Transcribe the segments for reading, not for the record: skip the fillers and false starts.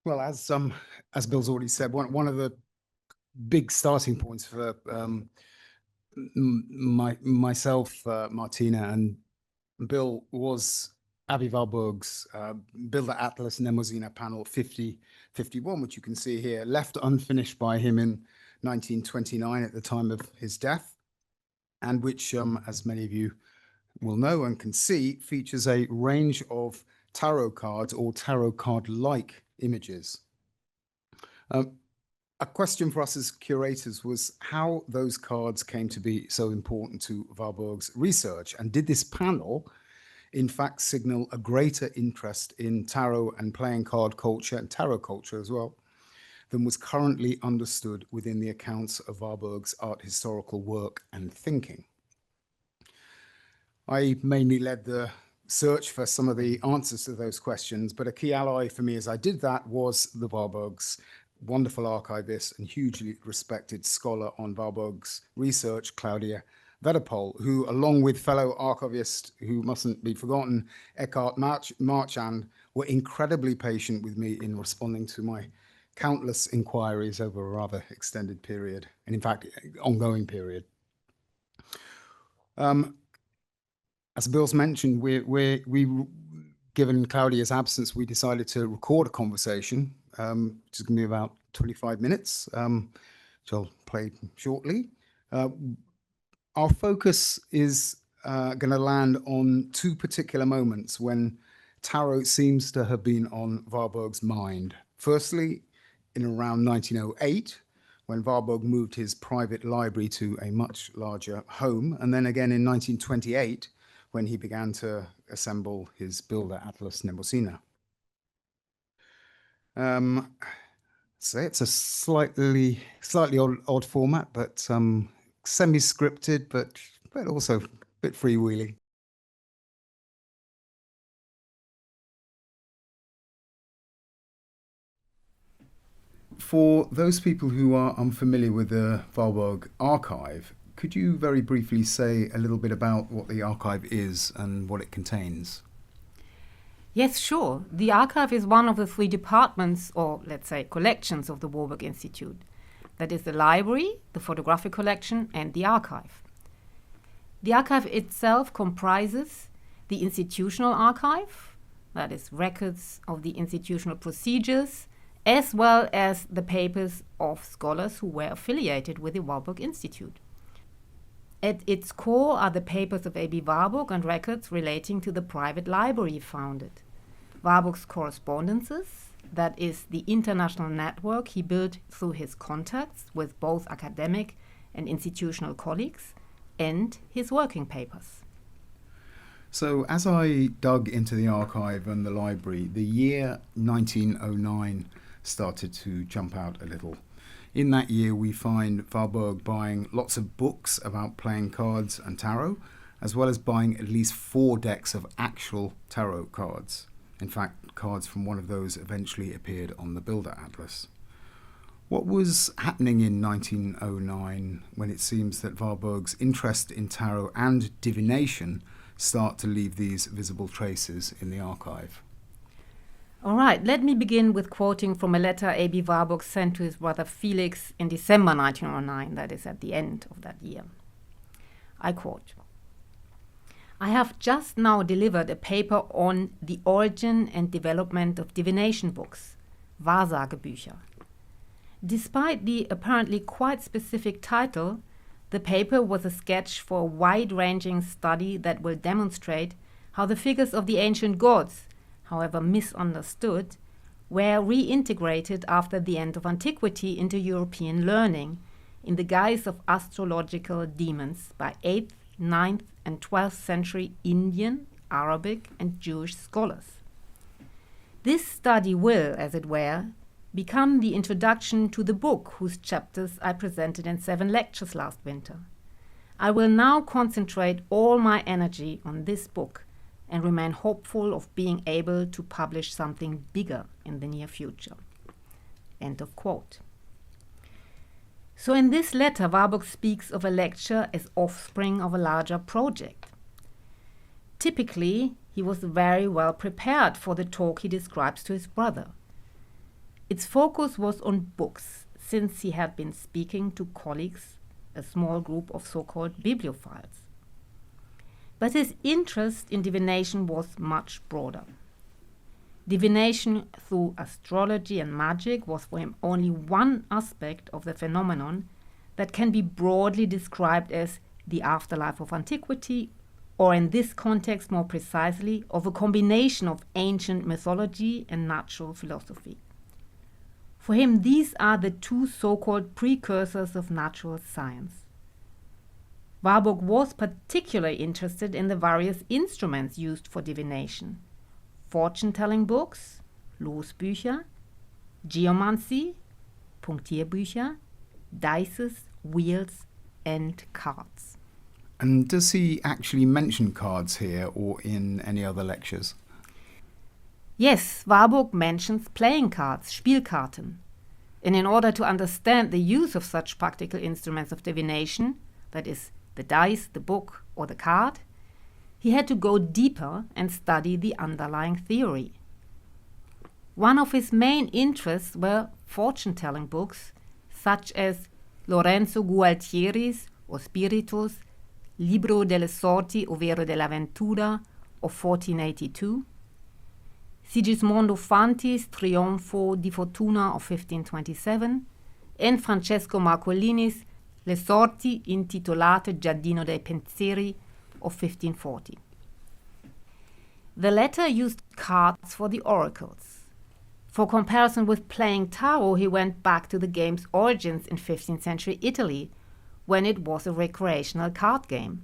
Well, as Bill's already said, one of the big starting points for myself, Martina, and Bill was Aby Warburg's Builder Atlas Nemozina panel 5051, which you can see here, left unfinished by him in 1929 at the time of his death, and which, as many of you will know and can see, features a range of tarot cards or tarot card-like images. A question for us as curators was how those cards came to be so important to Warburg's research, and did this panel in fact signal a greater interest in tarot and playing card culture, and tarot culture as well, than was currently understood within the accounts of Warburg's art historical work and thinking. I mainly led the search for some of the answers to those questions, but a key ally for me as I did that was the Warburgs, wonderful archivist and hugely respected scholar on Warburg's research, Claudia Wedepohl, who, along with fellow archivist who mustn't be forgotten, Eckhart Marchand, were incredibly patient with me in responding to my countless inquiries over a rather extended period, and in fact, ongoing period. As Bill's mentioned, given Claudia's absence, we decided to record a conversation, which is going to be about 25 minutes, which I'll play shortly. Our focus is going to land on two particular moments when tarot seems to have been on Warburg's mind. Firstly, in around 1908, when Warburg moved his private library to a much larger home, and then again in 1928, when he began to assemble his Builder Atlas Nemozina. So it's a slightly odd format, but semi-scripted, but also a bit freewheeling. For those people who are unfamiliar with the Warburg archive, could you very briefly say a little bit about what the archive is and what it contains? Yes, sure. The archive is one of the three departments, or let's say collections, of the Warburg Institute. That is the library, the photographic collection, and the archive. The archive itself comprises the institutional archive, that is records of the institutional procedures, as well as the papers of scholars who were affiliated with the Warburg Institute. At its core are the papers of Aby Warburg and records relating to the private library he founded. Warburg's correspondences, that is the international network he built through his contacts with both academic and institutional colleagues, and his working papers. So as I dug into the archive and the library, the year 1909 started to jump out a little. In that year, we find Warburg buying lots of books about playing cards and tarot, as well as buying at least 4 decks of actual tarot cards. In fact, cards from one of those eventually appeared on the Builder Atlas. What was happening in 1909 when it seems that Warburg's interest in tarot and divination start to leave these visible traces in the archive? All right, let me begin with quoting from a letter Aby Warburg sent to his brother Felix in December 1909, that is at the end of that year. I quote, "I have just now delivered a paper on the origin and development of divination books, Wahrsagebücher. Despite the apparently quite specific title, the paper was a sketch for a wide-ranging study that will demonstrate how the figures of the ancient gods, however misunderstood, were reintegrated after the end of antiquity into European learning in the guise of astrological demons by 8th, 9th, and 12th century Indian, Arabic, and Jewish scholars. This study will, as it were, become the introduction to the book whose chapters I presented in 7 lectures last winter. I will now concentrate all my energy on this book and remain hopeful of being able to publish something bigger in the near future." End of quote. So in this letter, Warburg speaks of a lecture as offspring of a larger project. Typically, he was very well prepared for the talk he describes to his brother. Its focus was on books, since he had been speaking to colleagues, a small group of so-called bibliophiles. But his interest in divination was much broader. Divination through astrology and magic was for him only one aspect of the phenomenon that can be broadly described as the afterlife of antiquity, or in this context more precisely, of a combination of ancient mythology and natural philosophy. For him, these are the two so-called precursors of natural science. Warburg was particularly interested in the various instruments used for divination: fortune-telling books, Losbücher, geomancy, Punktierbücher, dices, wheels, and cards. And does he actually mention cards here or in any other lectures? Yes, Warburg mentions playing cards, Spielkarten. And in order to understand the use of such practical instruments of divination, that is, the dice, the book, or the card, he had to go deeper and study the underlying theory. One of his main interests were fortune-telling books, such as Lorenzo Gualtieri's O Spiritus, Libro delle Sorti ovvero dell'Avventura of 1482, Sigismondo Fanti's Trionfo di Fortuna of 1527, and Francesco Marcolini's Le Sorti intitolate Giardino dei Pensieri of 1540. The latter used cards for the oracles. For comparison with playing tarot, he went back to the game's origins in 15th century Italy, when it was a recreational card game.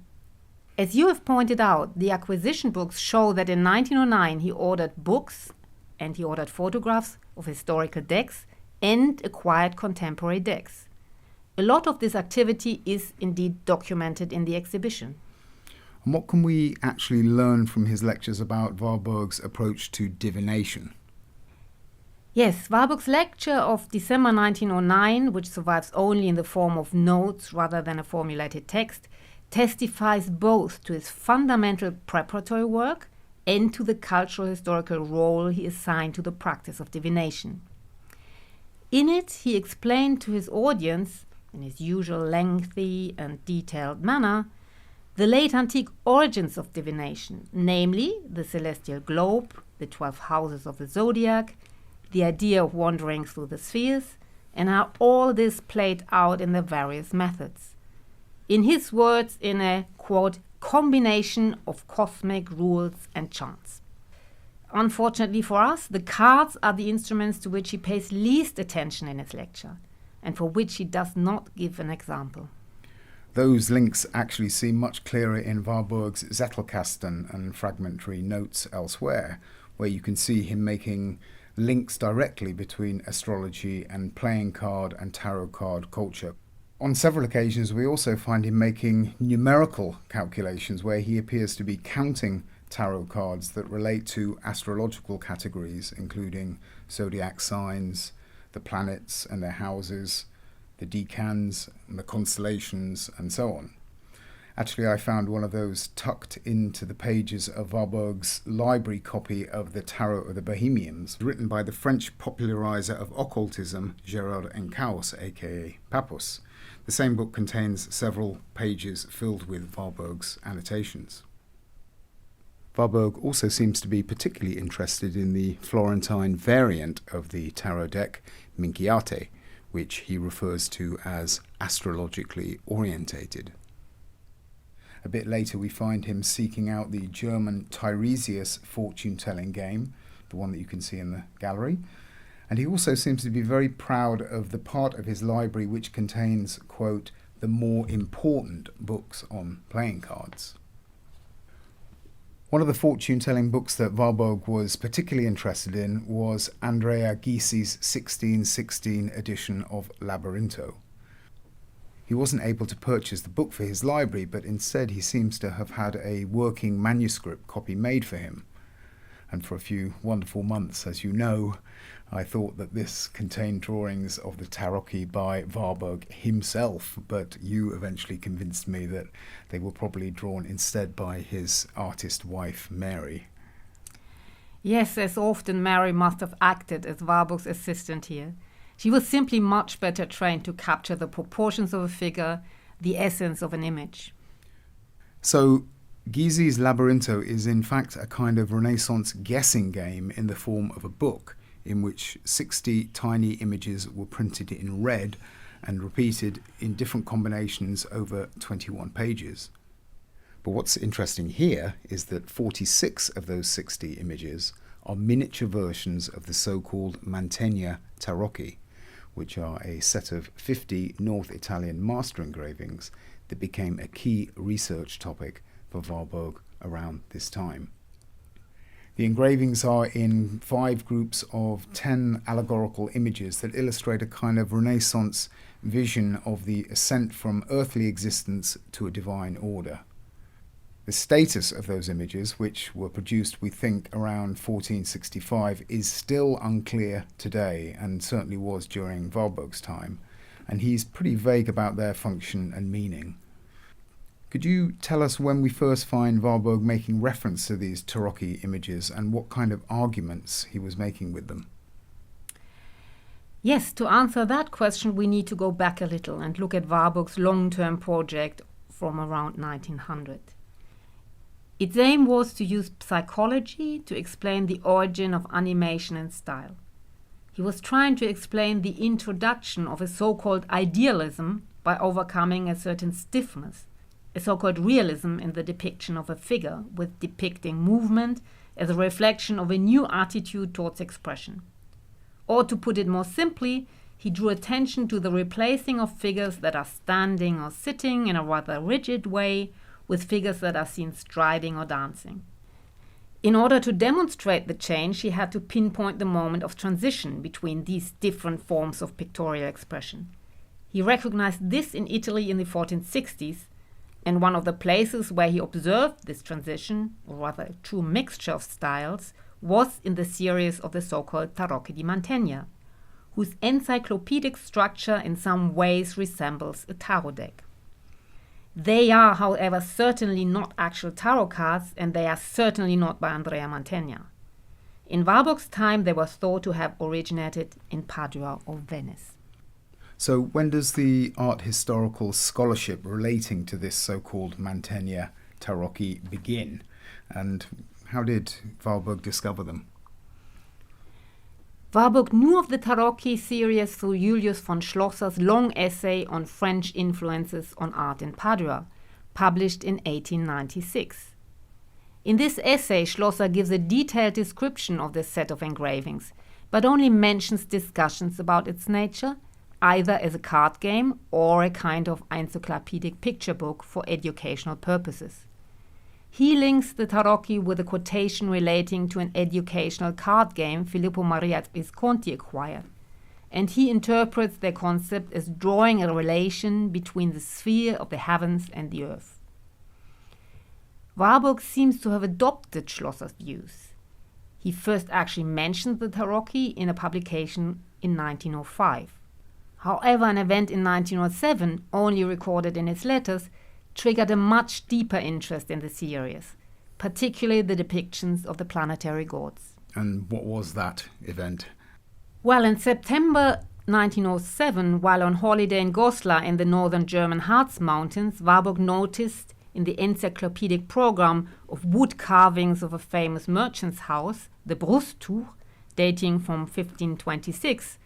As you have pointed out, the acquisition books show that in 1909 he ordered books and he ordered photographs of historical decks and acquired contemporary decks. A lot of this activity is indeed documented in the exhibition. And what can we actually learn from his lectures about Warburg's approach to divination? Yes, Warburg's lecture of December 1909, which survives only in the form of notes rather than a formulated text, testifies both to his fundamental preparatory work and to the cultural historical role he assigned to the practice of divination. In it, he explained to his audience, in his usual lengthy and detailed manner, the late antique origins of divination, namely the celestial globe, the 12 houses of the zodiac, the idea of wandering through the spheres, and how all this played out in the various methods. In his words, in a, quote, combination of cosmic rules and chants. Unfortunately for us, the cards are the instruments to which he pays least attention in his lecture, and for which he does not give an example. Those links actually seem much clearer in Warburg's Zettelkasten and fragmentary notes elsewhere, where you can see him making links directly between astrology and playing card and tarot card culture. On several occasions, we also find him making numerical calculations where he appears to be counting tarot cards that relate to astrological categories, including zodiac signs, the planets and their houses, the decans, and the constellations, and so on. Actually, I found one of those tucked into the pages of Warburg's library copy of the Tarot of the Bohemians, written by the French popularizer of occultism, Gérard Encausse, aka Papus. The same book contains several pages filled with Warburg's annotations. Warburg also seems to be particularly interested in the Florentine variant of the tarot deck, Minchiate, which he refers to as astrologically orientated. A bit later we find him seeking out the German Tiresias fortune-telling game, the one that you can see in the gallery, and he also seems to be very proud of the part of his library which contains, quote, the more important books on playing cards. One of the fortune-telling books that Warburg was particularly interested in was Andrea Gysi's 1616 edition of Labyrinto. He wasn't able to purchase the book for his library, but instead he seems to have had a working manuscript copy made for him. And for a few wonderful months, as you know, I thought that this contained drawings of the Tarocchi by Warburg himself, but you eventually convinced me that they were probably drawn instead by his artist wife, Mary. Yes, as often, Mary must have acted as Warburg's assistant here. She was simply much better trained to capture the proportions of a figure, the essence of an image. So Gysi's Labyrinto is in fact a kind of Renaissance guessing game in the form of a book in which 60 tiny images were printed in red and repeated in different combinations over 21 pages. But what's interesting here is that 46 of those 60 images are miniature versions of the so-called Mantegna Tarocchi, which are a set of 50 North Italian master engravings that became a key research topic for Warburg around this time. The engravings are in 5 groups of 10 allegorical images that illustrate a kind of Renaissance vision of the ascent from earthly existence to a divine order. The status of those images, which were produced, we think, around 1465, is still unclear today, and certainly was during Warburg's time, and he's pretty vague about their function and meaning. Could you tell us when we first find Warburg making reference to these Tarocchi images and what kind of arguments he was making with them? Yes, to answer that question, we need to go back a little and look at Warburg's long-term project from around 1900. Its aim was to use psychology to explain the origin of animation and style. He was trying to explain the introduction of a so-called idealism by overcoming a certain stiffness, a so-called realism in the depiction of a figure, with depicting movement as a reflection of a new attitude towards expression. Or to put it more simply, he drew attention to the replacing of figures that are standing or sitting in a rather rigid way with figures that are seen striding or dancing. In order to demonstrate the change, he had to pinpoint the moment of transition between these different forms of pictorial expression. He recognized this in Italy in the 1460s, and one of the places where he observed this transition, or rather a true mixture of styles, was in the series of the so-called Tarocchi di Mantegna, whose encyclopedic structure in some ways resembles a tarot deck. They are, however, certainly not actual tarot cards, and they are certainly not by Andrea Mantegna. In Warburg's time, they were thought to have originated in Padua or Venice. So when does the art historical scholarship relating to this so-called Mantegna Tarocchi begin? And how did Warburg discover them? Warburg knew of the Tarocchi series through Julius von Schlosser's long essay on French influences on art in Padua, published in 1896. In this essay, Schlosser gives a detailed description of this set of engravings, but only mentions discussions about its nature, either as a card game or a kind of encyclopedic picture book for educational purposes. He links the Tarocchi with a quotation relating to an educational card game Filippo Maria Visconti acquired, and he interprets their concept as drawing a relation between the sphere of the heavens and the earth. Warburg seems to have adopted Schlosser's views. He first actually mentioned the Tarocchi in a publication in 1905. However, an event in 1907, only recorded in his letters, triggered a much deeper interest in the series, particularly the depictions of the planetary gods. And what was that event? Well, in September 1907, while on holiday in Goslar in the northern German Harz Mountains, Warburg noticed in the encyclopedic program of wood carvings of a famous merchant's house, the Brusttuch, dating from 1526,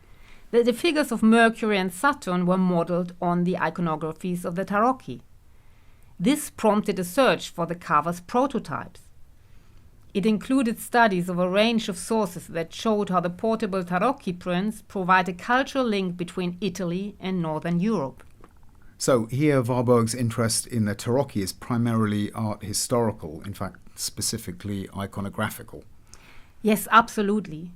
that the figures of Mercury and Saturn were modeled on the iconographies of the Tarocchi. This prompted a search for the carver's prototypes. It included studies of a range of sources that showed how the portable Tarocchi prints provide a cultural link between Italy and Northern Europe. So here Warburg's interest in the Tarocchi is primarily art historical, in fact specifically iconographical. Yes, absolutely.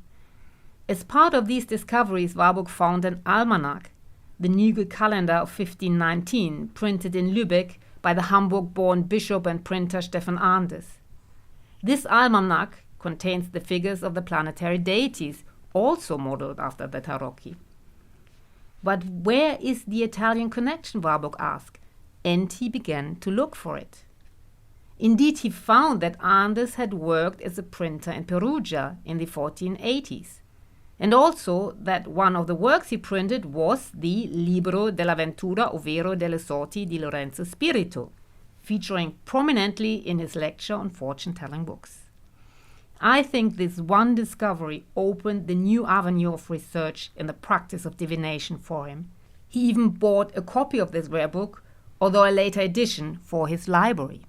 As part of these discoveries, Warburg found an almanac, the Nigel calendar of 1519, printed in Lübeck by the Hamburg-born bishop and printer Stephan Arndes. This almanac contains the figures of the planetary deities, also modeled after the Tarocchi. But where is the Italian connection, Warburg asked, and he began to look for it. Indeed, he found that Andes had worked as a printer in Perugia in the 1480s, and also that one of the works he printed was the Libro dell'Avventura ovvero delle sorti di Lorenzo Spirito, featuring prominently in his lecture on fortune-telling books. I think this one discovery opened the new avenue of research in the practice of divination for him. He even bought a copy of this rare book, although a later edition, for his library.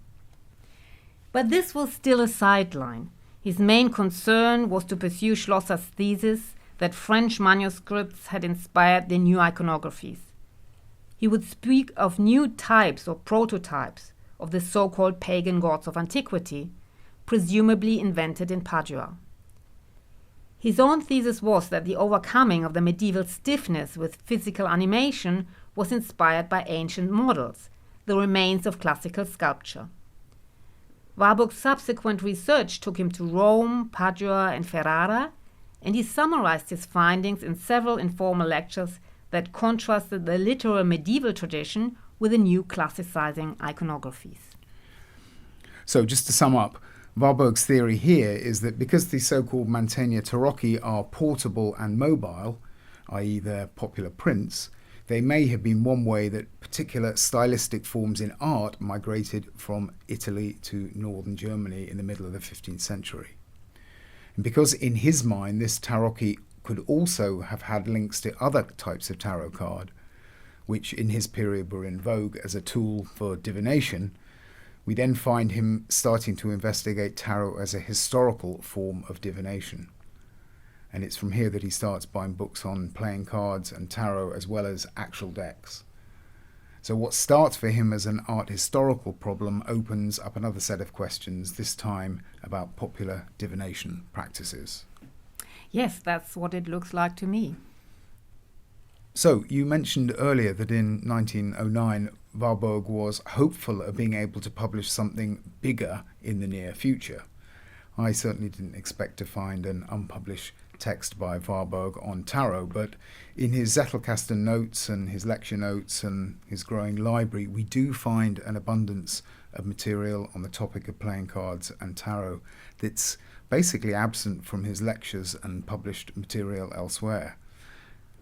But this was still a sideline. His main concern was to pursue Schlosser's thesis that French manuscripts had inspired the new iconographies. He would speak of new types or prototypes of the so-called pagan gods of antiquity, presumably invented in Padua. His own thesis was that the overcoming of the medieval stiffness with physical animation was inspired by ancient models, the remains of classical sculpture. Warburg's subsequent research took him to Rome, Padua, and Ferrara, and he summarized his findings in several informal lectures that contrasted the literal medieval tradition with the new classicizing iconographies. So just to sum up, Warburg's theory here is that because the so-called Mantegna Tarocchi are portable and mobile, i.e. they're popular prints, they may have been one way that particular stylistic forms in art migrated from Italy to northern Germany in the middle of the 15th century. And because in his mind this tarocchi could also have had links to other types of tarot card, which in his period were in vogue as a tool for divination, we then find him starting to investigate tarot as a historical form of divination. And it's from here that he starts buying books on playing cards and tarot as well as actual decks. So what starts for him as an art historical problem opens up another set of questions, this time about popular divination practices. Yes, that's what it looks like to me. So you mentioned earlier that in 1909 Warburg was hopeful of being able to publish something bigger in the near future. I certainly didn't expect to find an unpublished text by Warburg on tarot, but in his Zettelkasten notes and his lecture notes and his growing library, we do find an abundance of material on the topic of playing cards and tarot that's basically absent from his lectures and published material elsewhere.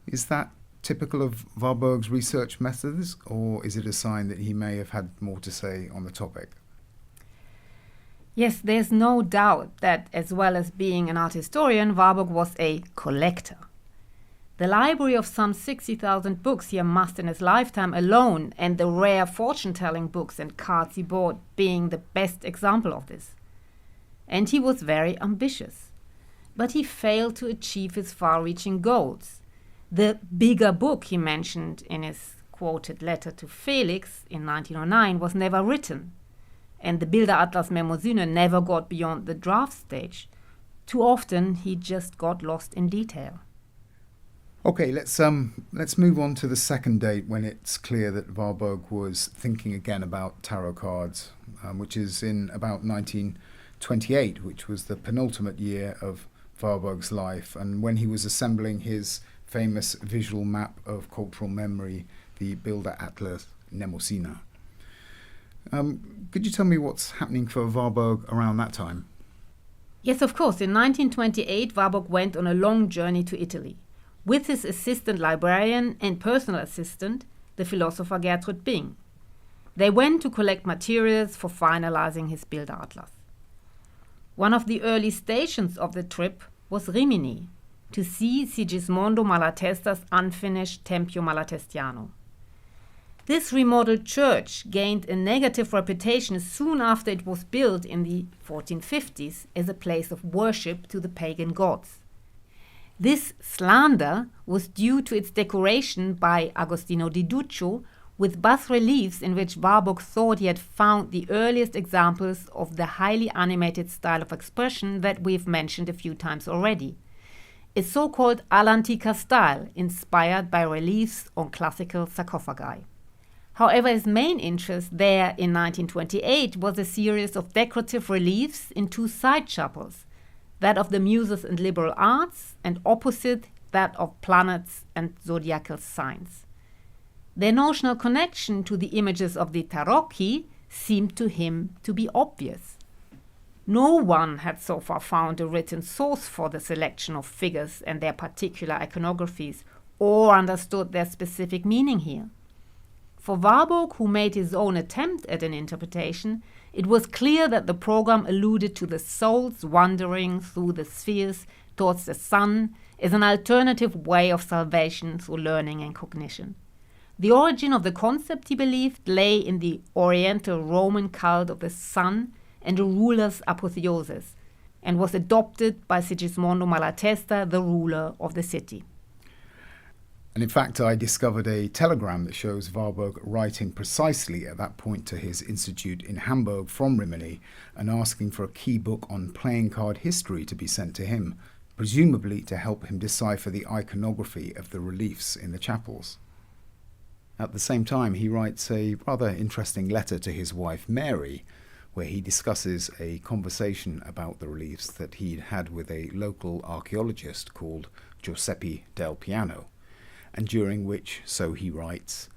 Is that typical of Warburg's research methods, or is it a sign that he may have had more to say on the topic? Yes, there's no doubt that as well as being an art historian, Warburg was a collector. The library of some 60,000 books he amassed in his lifetime alone, and the rare fortune-telling books and cards he bought being the best example of this. And he was very ambitious. But he failed to achieve his far-reaching goals. The bigger book he mentioned in his quoted letter to Felix in 1909 was never written. And the Bilderatlas Mnemosyne never got beyond the draft stage. Too often he just got lost in detail. Okay, let's move on to the second date when it's clear that Warburg was thinking again about tarot cards, which is in about 1928, which was the penultimate year of Warburg's life, and when he was assembling his famous visual map of cultural memory, the Bilderatlas Mnemosyne. Could you tell me what's happening for Warburg around that time? Yes, of course. In 1928, Warburg went on a long journey to Italy with his assistant librarian and personal assistant, the philosopher Gertrud Bing. They went to collect materials for finalizing his Bilderatlas. One of the early stations of the trip was Rimini, to see Sigismondo Malatesta's unfinished Tempio Malatestiano. This remodeled church gained a negative reputation soon after it was built in the 1450s as a place of worship to the pagan gods. This slander was due to its decoration by Agostino di Duccio with bas-reliefs in which Warburg thought he had found the earliest examples of the highly animated style of expression that we've mentioned a few times already. A so-called all'antica style inspired by reliefs on classical sarcophagi. However, his main interest there in 1928 was a series of decorative reliefs in two side chapels, that of the Muses and Liberal Arts, and opposite that of planets and zodiacal signs. Their notional connection to the images of the Tarocchi, seemed to him to be obvious. No one had so far found a written source for the selection of figures and their particular iconographies, or understood their specific meaning here. For Warburg, who made his own attempt at an interpretation, it was clear that the program alluded to the soul's wandering through the spheres towards the sun as an alternative way of salvation through learning and cognition. The origin of the concept, he believed, lay in the Oriental Roman cult of the sun and the ruler's apotheosis, and was adopted by Sigismondo Malatesta, the ruler of the city. And in fact, I discovered a telegram that shows Warburg writing precisely at that point to his institute in Hamburg from Rimini and asking for a key book on playing card history to be sent to him, presumably to help him decipher the iconography of the reliefs in the chapels. At the same time, he writes a rather interesting letter to his wife Mary, where he discusses a conversation about the reliefs that he'd had with a local archaeologist called Giuseppe del Piano, and during which, so he writes,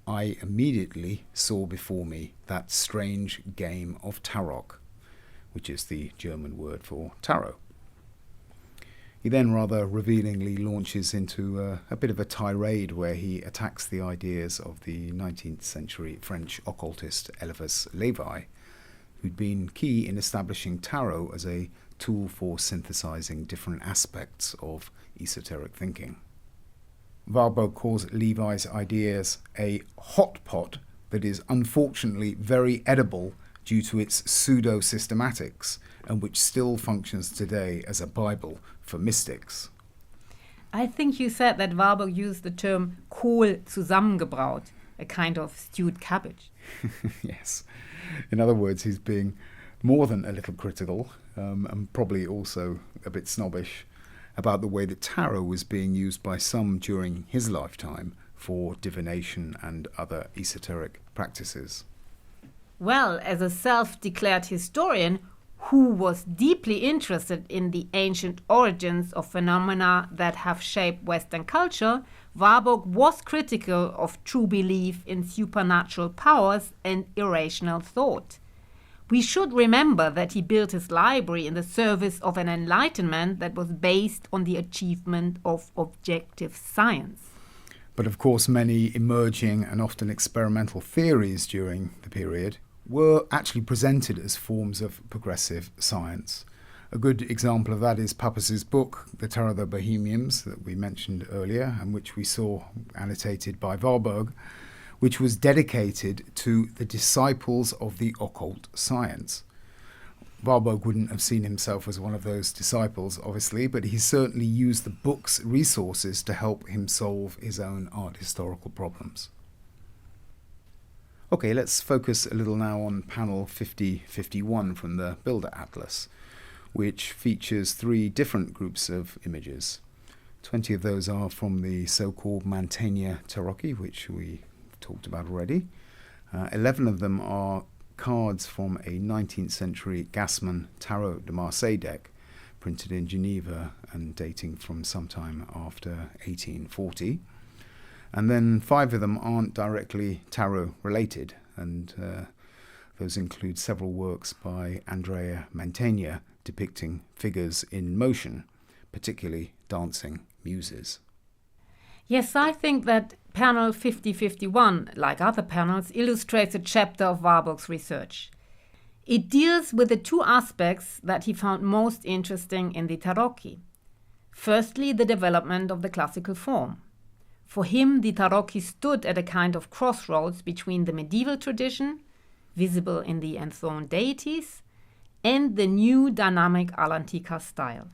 I immediately saw before me that strange game of Tarocchi, which is the German word for tarot. He then rather revealingly launches into a bit of a tirade where he attacks the ideas of the 19th century French occultist Eliphas Levi, who'd been key in establishing tarot as a tool for synthesizing different aspects of esoteric thinking. Warburg calls Levi's ideas a hot pot that is unfortunately very edible due to its pseudo-systematics, and which still functions today as a Bible for mystics. I think you said that Warburg used the term Kohl zusammengebraut, a kind of stewed cabbage. Yes. In other words, he's being more than a little critical, and probably also a bit snobbish, about the way that tarot was being used by some during his lifetime for divination and other esoteric practices. Well, as a self-declared historian who was deeply interested in the ancient origins of phenomena that have shaped Western culture, Warburg was critical of true belief in supernatural powers and irrational thought. We should remember that he built his library in the service of an enlightenment that was based on the achievement of objective science. But of course, many emerging and often experimental theories during the period were actually presented as forms of progressive science. A good example of that is Pappus's book, The Terror of the Bohemians, that we mentioned earlier, and which we saw annotated by Warburg, which was dedicated to the disciples of the occult science. Warburg wouldn't have seen himself as one of those disciples, obviously, but he certainly used the book's resources to help him solve his own art historical problems. Okay, let's focus a little now on panel 5051 from the Builder Atlas, which features 3 different groups of images. 20 of those are from the so-called Mantegna Tarocchi, which we talked about already. 11 of them are cards from a 19th century Gassman Tarot de Marseille deck, printed in Geneva and dating from sometime after 1840. And then 5 of them aren't directly tarot related, and those include several works by Andrea Mantegna depicting figures in motion, particularly dancing muses. Yes, I think that panel 5051, like other panels, illustrates a chapter of Warburg's research. It deals with the 2 aspects that he found most interesting in the Tarocchi. Firstly, the development of the classical form. For him, the Tarocchi stood at a kind of crossroads between the medieval tradition, visible in the enthroned deities, and the new dynamic all'antica style.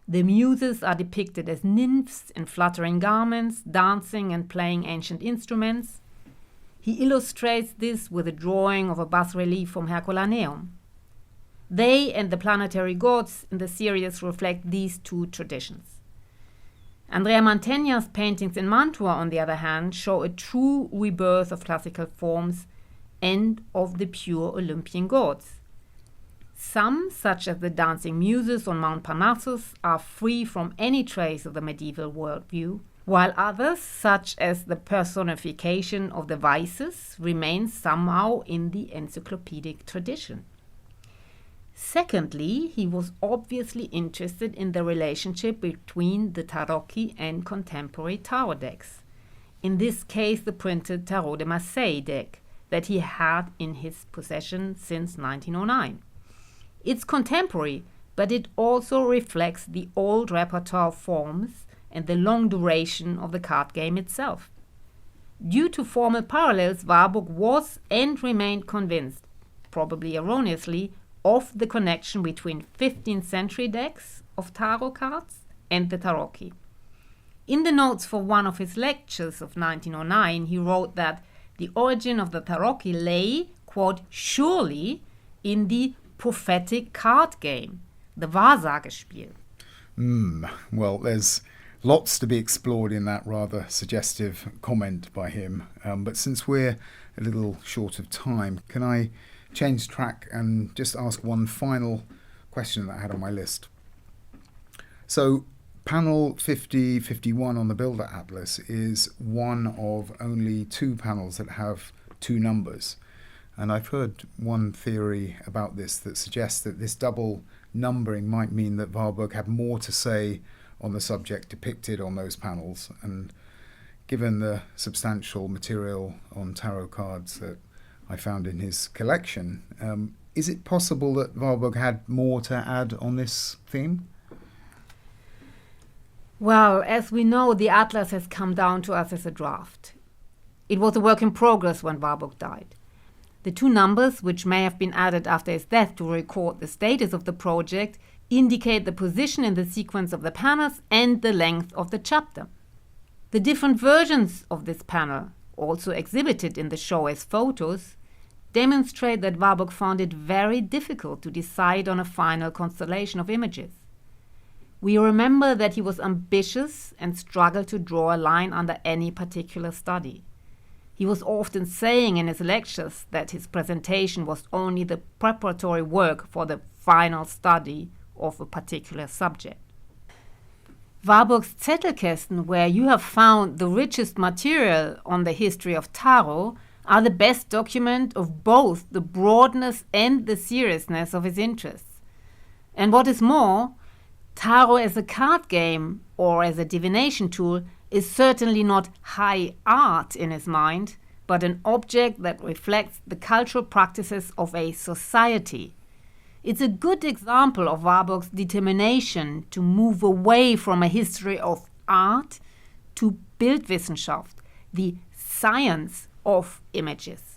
The muses are depicted as nymphs in fluttering garments, dancing and playing ancient instruments. He illustrates this with a drawing of a bas-relief from Herculaneum. They and the planetary gods in the series reflect these 2 traditions. Andrea Mantegna's paintings in Mantua, on the other hand, show a true rebirth of classical forms and of the pure Olympian gods. Some, such as the dancing muses on Mount Parnassus, are free from any trace of the medieval worldview, while others, such as the personification of the vices, remain somehow in the encyclopedic tradition. Secondly, he was obviously interested in the relationship between the Tarocchi and contemporary tarot decks. In this case, the printed Tarot de Marseille deck that he had in his possession since 1909. It's contemporary, but it also reflects the old repertoire forms and the long duration of the card game itself. Due to formal parallels, Warburg was and remained convinced, probably erroneously, of the connection between 15th century decks of tarot cards and the Tarocchi. In the notes for one of his lectures of 1909, he wrote that the origin of the Tarocchi lay, quote, surely in the prophetic card game, the Wahrsagespiel. Well, there's lots to be explored in that rather suggestive comment by him. But since we're a little short of time, can I change track and just ask one final question that I had on my list? So panel 5051 on the Builder Atlas is one of only 2 panels that have 2 numbers. And I've heard one theory about this that suggests that this double numbering might mean that Warburg had more to say on the subject depicted on those panels. And given the substantial material on tarot cards that I found in his collection, is it possible that Warburg had more to add on this theme? Well, as we know, the Atlas has come down to us as a draft. It was a work in progress when Warburg died. The 2 numbers, which may have been added after his death to record the status of the project, indicate the position in the sequence of the panels and the length of the chapter. The different versions of this panel, also exhibited in the show as photos, demonstrate that Warburg found it very difficult to decide on a final constellation of images. We remember that he was ambitious and struggled to draw a line under any particular study. He was often saying in his lectures that his presentation was only the preparatory work for the final study of a particular subject. Warburg's Zettelkästen, where you have found the richest material on the history of tarot, are the best document of both the broadness and the seriousness of his interests. And what is more, tarot as a card game or as a divination tool is certainly not high art in his mind, but an object that reflects the cultural practices of a society. It's a good example of Warburg's determination to move away from a history of art to Bildwissenschaft, the science of images.